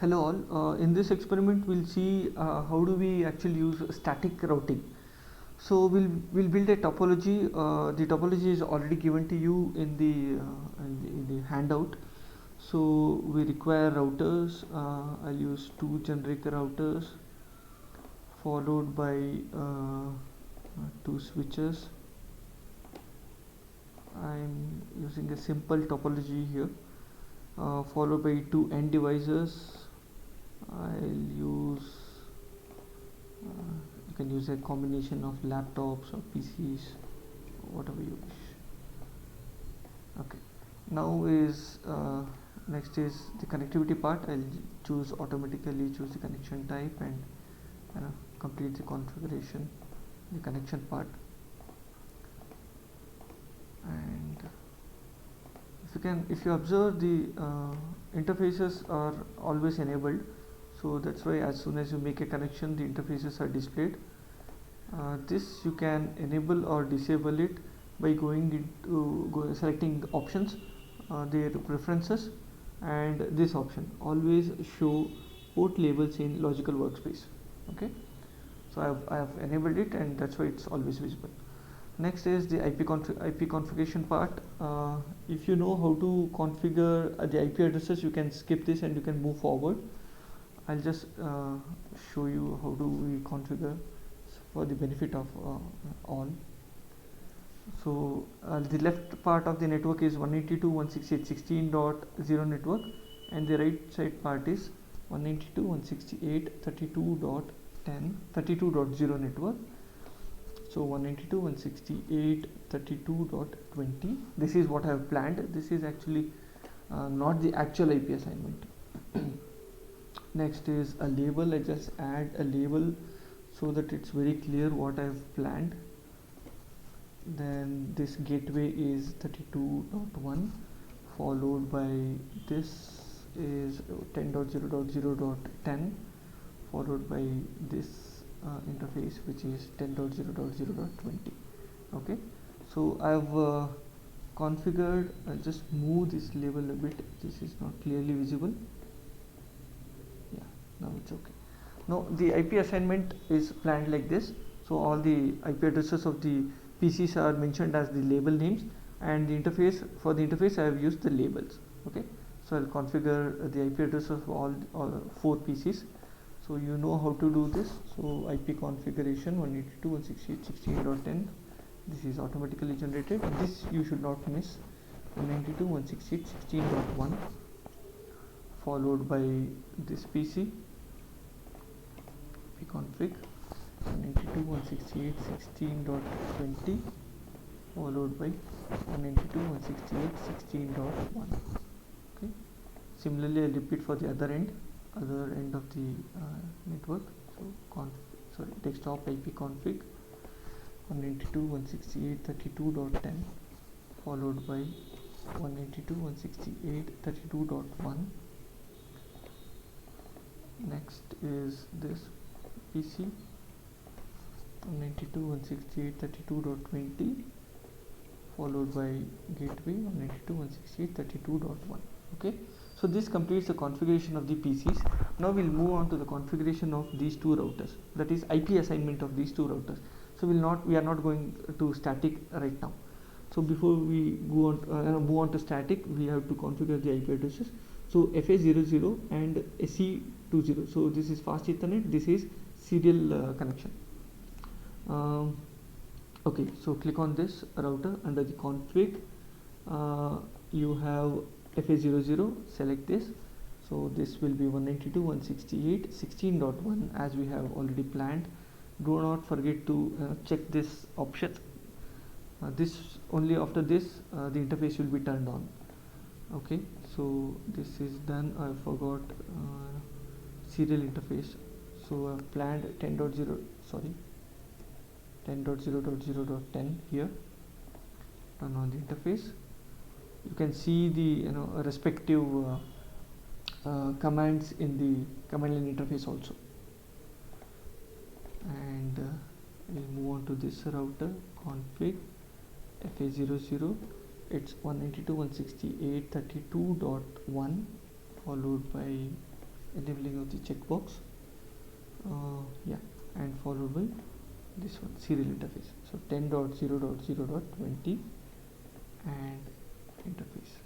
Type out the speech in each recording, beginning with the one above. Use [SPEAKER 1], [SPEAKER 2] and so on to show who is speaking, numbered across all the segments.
[SPEAKER 1] Hello all. In this experiment, we'll see how do we actually use static routing. So we'll build a topology. The topology is already given to you in the handout. So we require routers. I'll use two generic routers followed by two switches. I'm using a simple topology here, followed by two end devices. I'll use you can use a combination of laptops or PCs, whatever you wish. Okay, now is next is the connectivity part. I'll automatically choose the connection type and complete the configuration, the connection part. And if you observe, the interfaces are always enabled, so that's why as soon as you make a connection, the interfaces are displayed. This you can enable or disable it by going into selecting options, their preferences, and this option always show port labels in logical workspace. Okay, so I have enabled it, and that's why it's always visible. Next is the IP configuration part. If you know how to configure the IP addresses, you can skip this and you can move forward. I'll just show you how do we configure for the benefit of all. So the left part of the network is 192.168.16.0 network, and the right side part is 192.168.32.10 network. So 192.168.32.20. This is what I have planned. This is actually not the actual IP assignment. Next is a label. I just add a label so that it's very clear what I have planned. Then this gateway is 32.1, followed by this is 10.0.0.10, followed by this interface, which is 10.0.0.20. okay, so I've configured. I'll just move this label a bit. This is not clearly visible. Yeah, now it's okay. Now the IP assignment is planned like this. So all the IP addresses of the PCs are mentioned as the label names, and the interface, for the interface I have used the labels. Okay, so I'll configure the IP addresses of all 4 PCs. So you know how to do this. So IP configuration 192.168.16.10. This is automatically generated. This you should not miss. 192.168.16.1, followed by this PC. IP config 192.168.16.20, followed by 192.168.16.1. okay, similarly I'll repeat for the other end of the network. So desktop IP config 192.168.32.10, followed by 192.168.32.1. next is this PC 192.168.32.20, followed by gateway 192.168.32.1. okay, so this completes the configuration of the PCs. Now we'll move on to the configuration of these two routers, that is IP assignment of these two routers. So we are not going to static right now. So before we go on move on to static, we have to configure the IP addresses. So FA00 and SE20. So this is fast Ethernet, this is serial connection. Okay, so click on this router. Under the config, you have FA00, select this. So this will be 192.168.16.1 as we have already planned. Do not forget to check this option. This only after this the interface will be turned on. Okay, so this is done. I forgot serial interface. So I've planned 10.0.0.10 here. Turn on the interface. You can see the respective commands in the command line interface also. And we'll move on to this router config FA00. It's 192.168.32.1, followed by enabling of the checkbox, yeah, and followed by this one, serial interface. So 10.0.0.20 and interface.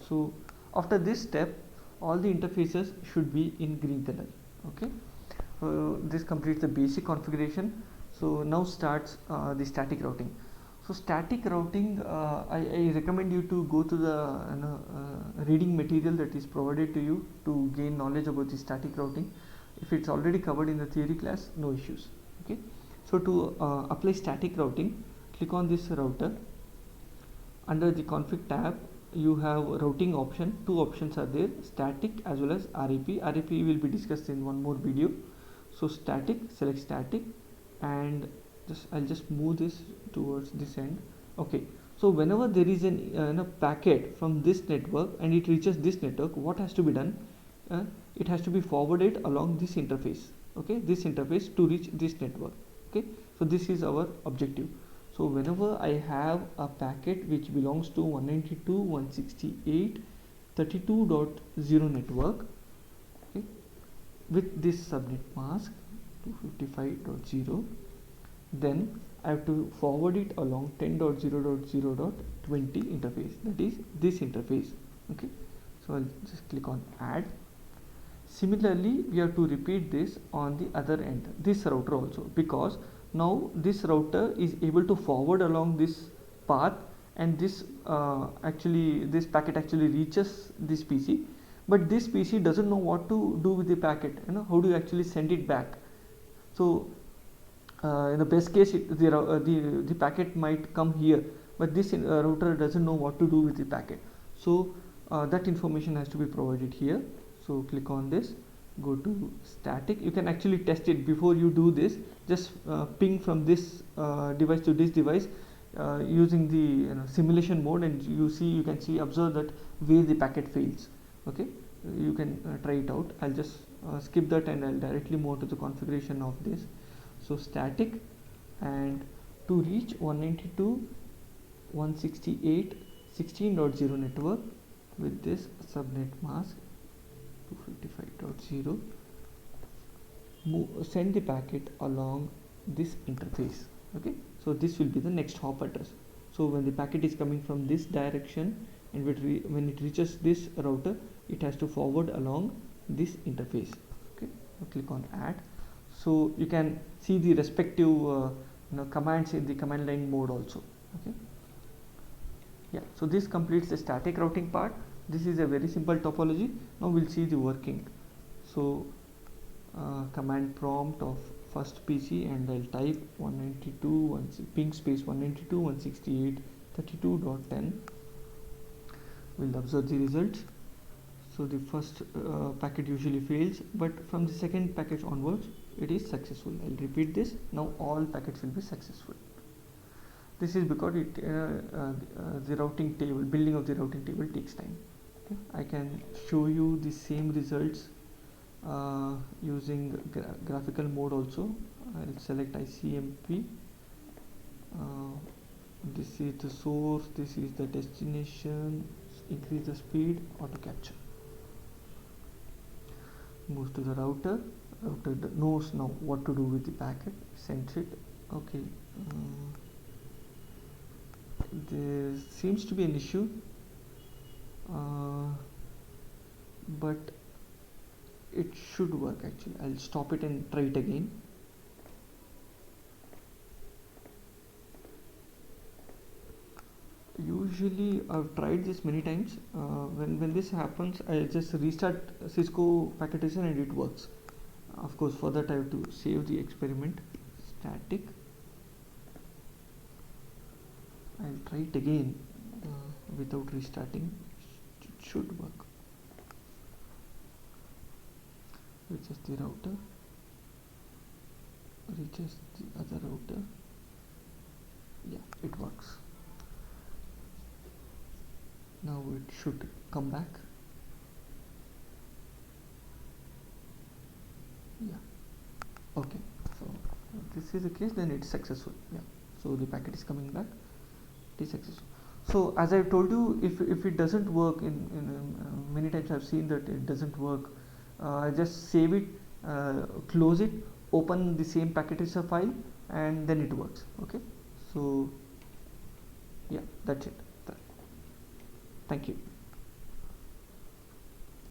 [SPEAKER 1] So after this step, all the interfaces should be in green color. Okay, this completes the basic configuration. So now starts the static routing. So static routing, I recommend you to go to the reading material that is provided to you to gain knowledge about the static routing. If it's already covered in the theory class, no issues. Okay, so to apply static routing, click on this router. Under the config tab, you have routing option. Two options are there, static as well as REP. REP will be discussed in one more video. So static, select static, and I'll just move this towards this end. Okay, so whenever there is a packet from this network and it reaches this network, what has to be done? It has to be forwarded along this interface. Okay, this interface to reach this network. Okay, so this is our objective. So whenever I have a packet which belongs to 192.168.32.0 network, okay, with this subnet mask 255.0, then I have to forward it along 10.0.0.20 interface, that is this interface. Okay, so I'll just click on add. Similarly, we have to repeat this on the other end, this router also, because now this router is able to forward along this path, and this this packet actually reaches this PC, but this PC doesn't know what to do with the packet. How do you actually send it back? So in the best case, the packet might come here, but this router doesn't know what to do with the packet. So that information has to be provided here. So click on this, go to static. You can actually test it before you do this. Just ping from this device to this device using the simulation mode, and you can observe that where the packet fails. Okay, you can try it out. I'll just skip that and I'll directly move to the configuration of this. So static, and to reach 192.168.16.0 network with this subnet mask 255.0, send the packet along this interface. Okay, so this will be the next hop address. So when the packet is coming from this direction, and when it reaches this router, it has to forward along this interface. Okay, so click on add. So you can see the respective commands in the command line mode also. Okay, yeah, so this completes the static routing part. This is a very simple topology. Now we'll see the working. So command prompt of first PC, and I'll type 192 ping space 192.168.32.10. We'll observe the results. So the first packet usually fails, but from the second packet onwards it is successful. I'll repeat this. Now all packets will be successful. This is because the routing table, building of the routing table takes time. Okay, I can show you the same results using graphical mode also. I'll select ICMP. This is the source, this is the destination. Increase the speed, auto capture. Move to the router. Router knows now what to do with the packet, sends it. Okay, there seems to be an issue, but it should work actually. I'll stop it and try it again. Usually I've tried this many times. When this happens, I just restart Cisco packet tracer and it works. Of course, for that I have to save the experiment. Static. I'll try it again without restarting. It should work. Reaches the router. Reaches the other router. Yeah, it works. Now it should come back. Yeah, okay, so if this is the case, then it's successful. Yeah, so the packet is coming back, it is successful. So as I've told you, if it doesn't work in many times I've seen that it doesn't work just save it, close it, open the same packet tracer file, and then it works. Okay, so yeah, that's it. Thank you.